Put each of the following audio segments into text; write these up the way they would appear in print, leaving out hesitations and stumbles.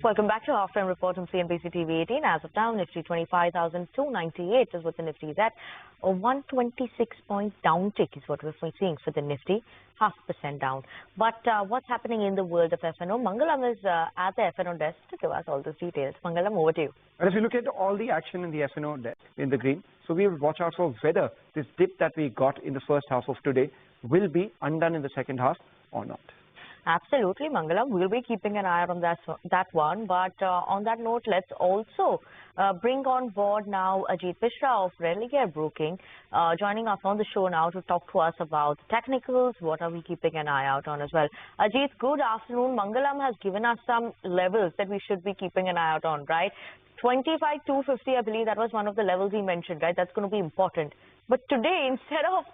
Welcome back to Halftime Report on CNBC TV18. As of now, Nifty 25,298 is what the Nifty is at. A 126-point downtick is what we're seeing for the Nifty, 0.5% down. But what's happening in the world of F&O? Mangalam is at the F&O desk to give us all those details. Mangalam, over to you. And if you look at all the action in the F&O desk in the green, so we will watch out for whether this dip that we got in the first half of today will be undone in the second half or not. Absolutely, Mangalam. We'll be keeping an eye on that one. But on that note, let's also bring on board now Ajit Mishra of Religare Broking, joining us on the show now to talk to us about technicals. What are we keeping an eye out on as well? Ajit, good afternoon. Mangalam has given us some levels that we should be keeping an eye out on, right? 25,250, I believe that was one of the levels he mentioned, right? That's going to be important. But today, instead of,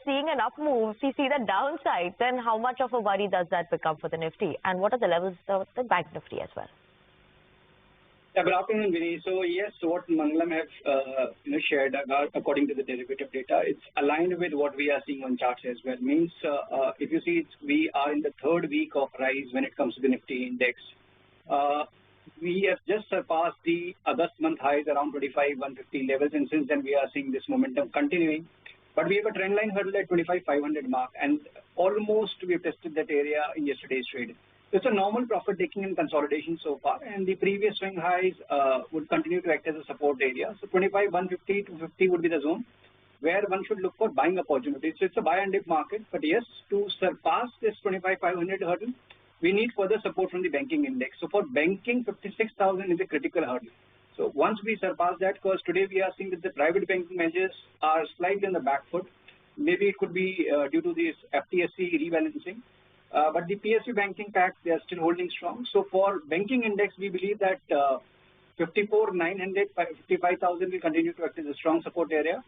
seeing an up move, we see the downside, then how much of a worry does that become for the Nifty? And what are the levels of the Bank Nifty as well? Yeah, good afternoon, Vinny. So, yes, what Mangalam have shared according to the derivative data, it's aligned with what we are seeing on charts as well. Means, if you see, we are in the third week of rise when it comes to the Nifty index. We have just surpassed the August month highs around 25,150 levels, and since then we are seeing this momentum continuing. But we have a trend line hurdle at 25,500 mark, and almost we have tested that area in yesterday's trade. It's a normal profit taking and consolidation so far, and the previous swing highs would continue to act as a support area. So 25,150 to 50 would be the zone where one should look for buying opportunities. So it's a buy and dip market, but yes, to surpass this 25,500 hurdle, we need further support from the banking index. So for banking, 56,000 is a critical hurdle. So once we surpass that, because today we are seeing that the private banking measures are slightly on the back foot. Maybe it could be due to this FTSE rebalancing. But the PSU banking pack, they are still holding strong. So for banking index, we believe that 54,900, 55,000 will continue to act as a strong support area.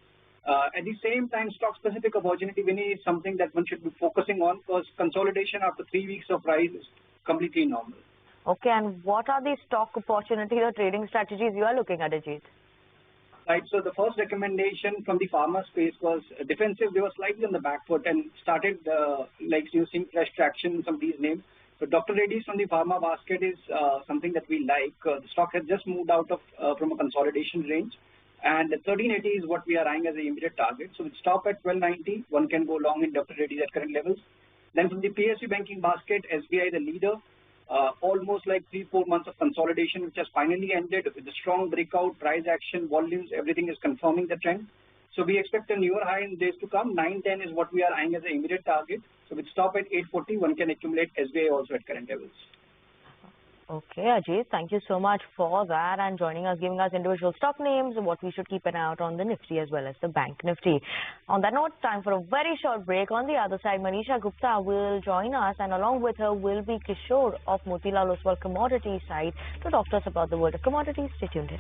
At the same time, stock-specific opportunity, Vinny, is something that one should be focusing on because consolidation after 3 weeks of rise is completely normal. Okay, and what are the stock opportunities or trading strategies you are looking at, Ajit? Right, so the first recommendation from the pharma space was defensive. They were slightly on the back foot and started seeing fresh traction in some of these names. So Dr. Reddy's from the pharma basket is something that we like. The stock has just moved out of from a consolidation range. And 1380 is what we are eyeing as an immediate target. So with stop at 1290, one can go long in Dr. Reddy's at current levels. Then from the PSU banking basket, SBI the leader, almost like 3-4 months of consolidation, which has finally ended with a strong breakout, price action, volumes, everything is confirming the trend. So we expect a newer high in days to come. 910 is what we are eyeing as an immediate target. So with stop at 840, one can accumulate SBI also at current levels. Okay, Ajit, thank you so much for that and joining us, giving us individual stock names, what we should keep an eye out on the Nifty as well as the Bank Nifty. On that note, time for a very short break. On the other side, Manisha Gupta will join us, and along with her will be Kishore of Motilal Oswal Commodities side to talk to us about the world of commodities. Stay tuned in.